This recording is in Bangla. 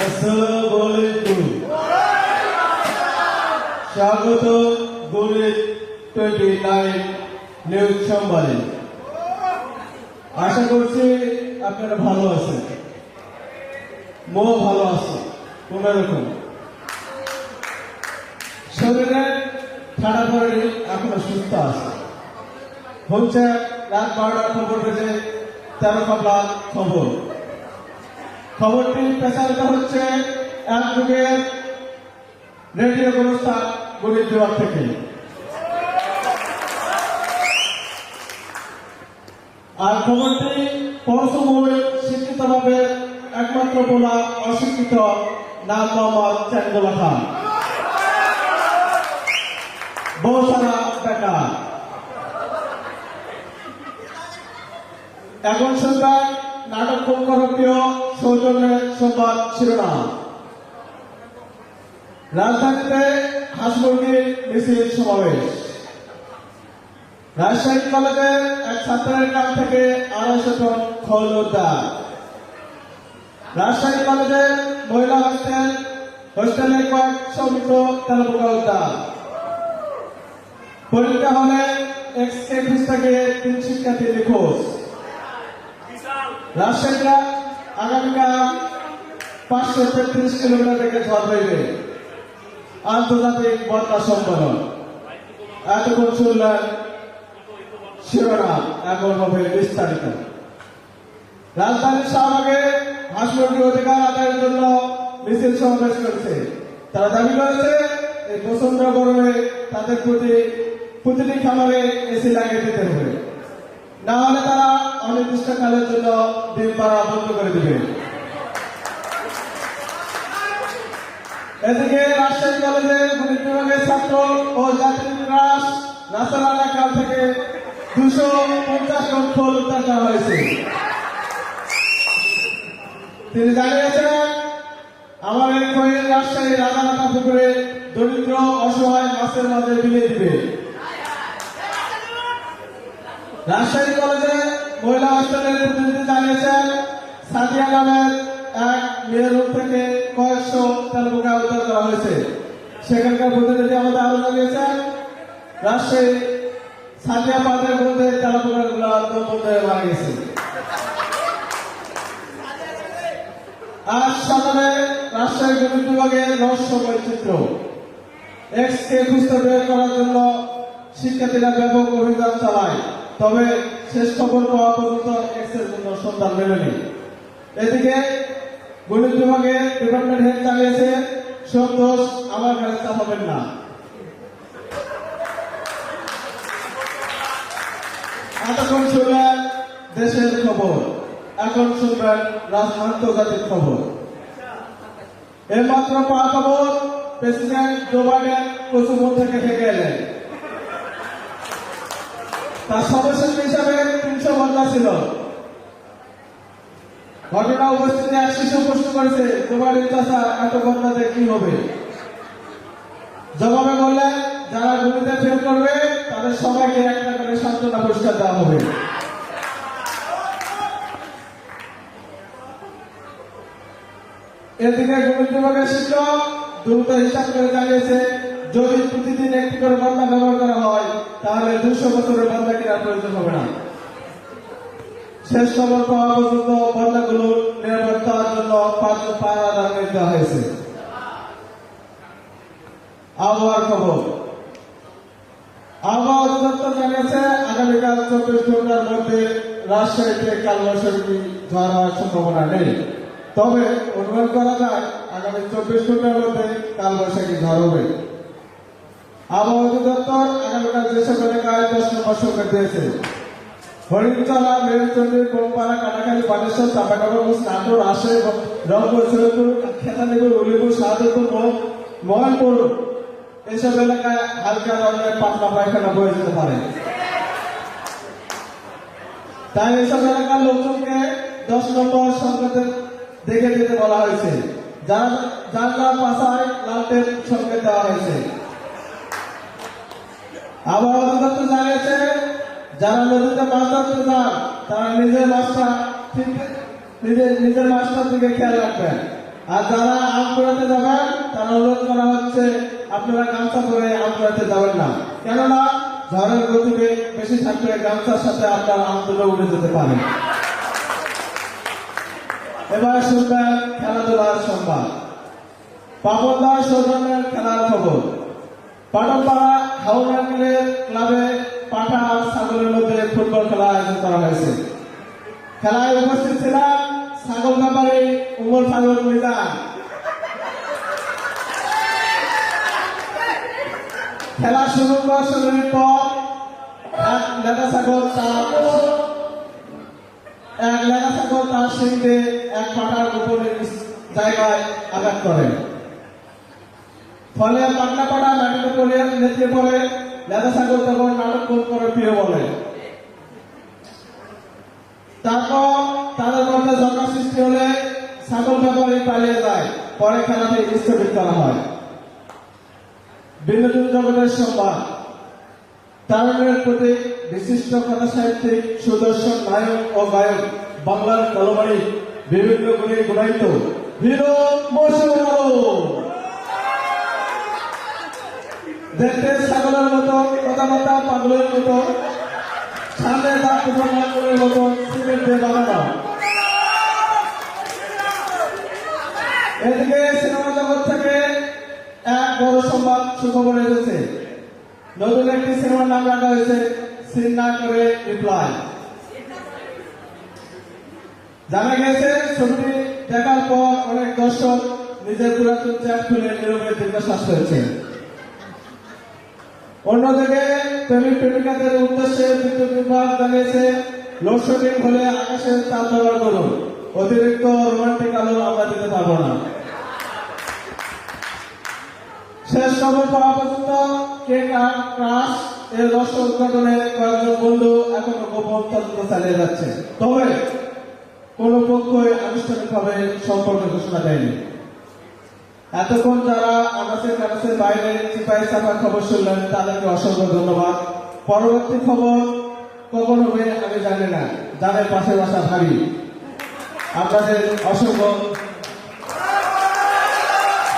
আসসালামুআলাইকুম। স্বাগত গণিত 29 নিউজ সংবাদে। আশা করছি আপনারা ভালো আছেন, মো ভালো আছে কোন রকম। শরীরে ঠান্ডা পড়েনি, এখনো সুস্থ আছে। হচ্ছে রাত 12টার খবর বেজে 13 পাবলা খবর। খবরটি প্রচারিত হচ্ছে এক যুগের রেডিও ব্যবস্থা গণিত বিভাগ থেকে। আর খবরটি পরশমূলে স্বীকৃতভাবে একমাত্র বলা অস্বীকৃত নাম মোহাম্মদ চান্দুল্লাহ খান, বৌসারা বেকার। এখন শুনবেন নাটক মুখ্যপ্রিয় সৌজন্যের সংবাদ শিরোনাম। রাজধানীতে হাঁস মুরগির মিছিল সমাবেশ। রাজশাহী কলেজের এক ছাত্রের কাছ থেকে 250 টন খোল উদ্ধার। রাজশাহী কলেজের মহিলা হোস্টেলে কয়েকশো মৃত তেলাপোকা উদ্ধার। পরীক্ষা হলে এক্সকে খুঁজতে গিয়ে 3 শিক্ষার্থী নিখোঁজ। রাজশাহীরা আগামীকাল 533 কিলোমিটার থেকে ঝড় হইবে। আন্তর্জাতিক বন্যা সম্মেলন। এতক্ষণ শুনলেন শিরোনাম, এখন হবে বিস্তারিত। রাজধানীর শাহবাগে হাঁস মুরগির অধিকার আদায়ের জন্য মিছিল সমাবেশ করেছে। তারা দাবি করেছে এই প্রচন্ড গরমে তাদের প্রতিটি খামারে এসি লাগিয়ে দিতে হবে, না হলে তারা অনির্দিষ্টকালের জন্য ডিম পাড়া বন্ধ করে দিবে। এদিকে রাজশাহী কলেজে গণিত বিভাগের ছাত্র ও যাত্রীরা রাসেল এলাকা থেকে 250 টন খোল উদ্ধার করা হয়েছে। তিনি জানিয়েছেন, আমার এই খৈল রাজশাহী রাজারাটা পুকুরে দরিদ্র অসহায় মাছের মাঝে বিলিয়ে দিবে। রাজশাহী কলেজে মহিলা হোস্টেলের প্রতিনিধি জানিয়েছেন, সাদিয়া নামের এক মেয়ের রূপ থেকে কয়েকশো তেলাপোকা উদ্ধার করা হয়েছে। সেখানকার প্রতিনিধি আমাদের আরো জানিয়েছেন, রাজশাহী সাদিয়া পাদের মধ্যে তেলাপোকার গুলা মারা গেছে। আজ সকালে রাজশাহী গণিত বিভাগের রহস্যময় চিত্র। এক্সকে খুঁজতে বের করার জন্য শিক্ষার্থীরা ব্যাপক অভিযান চালায়, তবে শেষ খবর পাওয়া পর্যন্ত এক্সের জন্য সন্ধান মেলেনি। এদিকে গণিত বিভাগে ডিপার্টমেন্ট হেড জানিয়েছে, সব দোষ আমার কাছে চাপাবেন না। এতক্ষণ শুনলেন দেশের খবর, এখন শুনবেন আন্তর্জাতিক খবর। এর মাত্র পাওয়া খবর, প্রেসিডেন্ট জো বাইডেন কচুমোর থেকে থেকে এলেন। তার সদস্য হিসাবে 300 বন্যা ছিল। ঘটনা উপস্থিতি এক শিশু প্রশ্ন করেছে, জো বাইডেন চাচা এত বন্যাতে কি হবে? জবাবে বললেন, যারা গণিতে ফেল করবে তাদের সবাইকে একটা করে সান্ত্বনা পুরস্কার দেওয়া হবে। এদিকে গণিত বিভাগের শিক্ষক দ্রুত হিসাব করে জানিয়েছে, যদি প্রতিদিন একটি করে বন্যা ব্যবহার করা হয় তাহলে 200 বছরের বন্যা কেনার প্রয়োজন হবে না। শেষ খবর পাওয়া পর্যন্ত বন্যাগুলোর নিরাপত্তার জন্য 5 পাহারাদার দেওয়া হয়েছে। আবহাওয়ার খবর। আবহাওয়া অধিদপ্তর জানিয়েছে, আগামীকাল 24 ঘন্টার মধ্যে রাজশাহীতে কালবৈশাখী ঝড় হওয়ার সম্ভাবনা নেই, তবে অনুমান করা যায় আগামী 24 ঘন্টার মধ্যে কালবৈশাখী ঝড় হবে। আবহাওয়া অধিদপ্তর আগামীকাল যেসব এলাকায় 10 নম্বর সংকেত দিয়েছে: হরিণতলা, মেরুচন্ডী, বোমপাড়া, কাটাখালী, বানেশ্বর, চাঁপাইনবাবগঞ্জ, নাটোর, রাজশাহী, রংপুর, সিলেটপুর, খেতানীপুর, উলিপুর, শাহজাদপুর, মোহনপুর এসব এলাকায় হালকা ধরনের পাতলা পায়খানা বয়ে যেতে পারে। তাই এসব এলাকার লোকজনকে 10 নম্বর সংকেত দেখে যেতে বলা হয়েছে। জানলা পাশায় লালটেন সংকেত দেওয়া হয়েছে। আবহাওয়া অধিদপ্তর জানিয়েছে, যারা নদীতে মাছ ধরতে যান তারা নিজের মাছটার দিকে খেয়াল রাখবেন। আর যারা আম কুড়াতে যাবেন তারা অনুরোধ করা হচ্ছে আপনারা গামছা পরে আম কুড়াতে যাবেন না, কেননা ঝড়ের গতিবেগ বেশি থাকলে গামছার সাথে আপনার আম তুলে উড়ে যেতে পারে। এবার শুনবেন খেলাধুলার সংবাদ। পাপনদার সৌজন্যের খেলার খবর। পাটনপাড়া হাওড়া মিলের ক্লাবে পাঠা আর ছাগলের মধ্যে ফুটবল খেলা আয়োজন করা হয়েছে। খেলায় উপস্থিত ছিলেন ছাগল ব্যাপারী উমর ফারুক মিজান। খেলা শুরু করার সময়ের পর এক লেদা ছাগল তার সিংহে এক পাটার উপরের জায়গায় আঘাত করে, ফলে পাটনা পাড়া মাটিতে পড়ে নেতিয়ে পড়ে। লেদা ছাগল তখন নাটক করে প্রিয় বলে। তারপর তাদের মধ্যে ঝগড়া সৃষ্টি হলে ছাগল ব্যাপারী পালিয়ে যায়। পরে খেলাটি স্থগিত করা হয়। বিনোদন জগতের সংবাদ। তারুণ্যের প্রতি বিশিষ্ট কথা সাহিত্যিক সুদর্শন নায়ক ও গায়ক বাংলার কালবাড়ি বিভিন্ন গুণে গুণায়িত হিরো মশিউর আলম। দেখতে ছাগলের মতো, কথাবার্তা পাগলের মতো, সামনে তার প্রধানের মতো সিমেন্ট দিয়ে বানানো। এদিকে সিনেমা জগৎ থেকে এক বড় সংবাদ সুখবর এসেছে। নতুন একটি সিনেমার নাম রাখা হয়েছে সিন না করে রিপ্লাই। জানা গেছে ছবিটি দেখার পর অনেক দর্শক নিজের পুরাতন চ্যাট খুলে নীরবে দীর্ঘশ্বাস হয়েছে। অন্যদিকে প্রেমিক প্রেমিকাদের উদ্দেশ্যে বিদ্যুৎ বিভাগ জানিয়েছে লোডশেডিং হলে আকাশের তাপ ব্যবহার করুন, অতিরিক্ত রোমান্টিক আলো আমরা দিতে পারবো না। শেষ খবর পাওয়া পর্যন্ত কেক আর ক্রাশ এর রহস্য উদ্ঘাটনে কয়েকজন বন্ধু এখনো গোপন তদন্ত চালিয়ে যাচ্ছে, তবে কোন পক্ষই আনুষ্ঠানিকভাবে সম্পর্ক ঘোষণা দেয়নি। এতক্ষণ যারা আমাদের বাইরে চিপাই চাপা খবর শুনলেন তাদেরকে অসংখ্য ধন্যবাদ। পরবর্তী খবর কখন হবে আমি জানি না, যাদের পাশে বাসা ভাবি আপনাদের অসংখ্য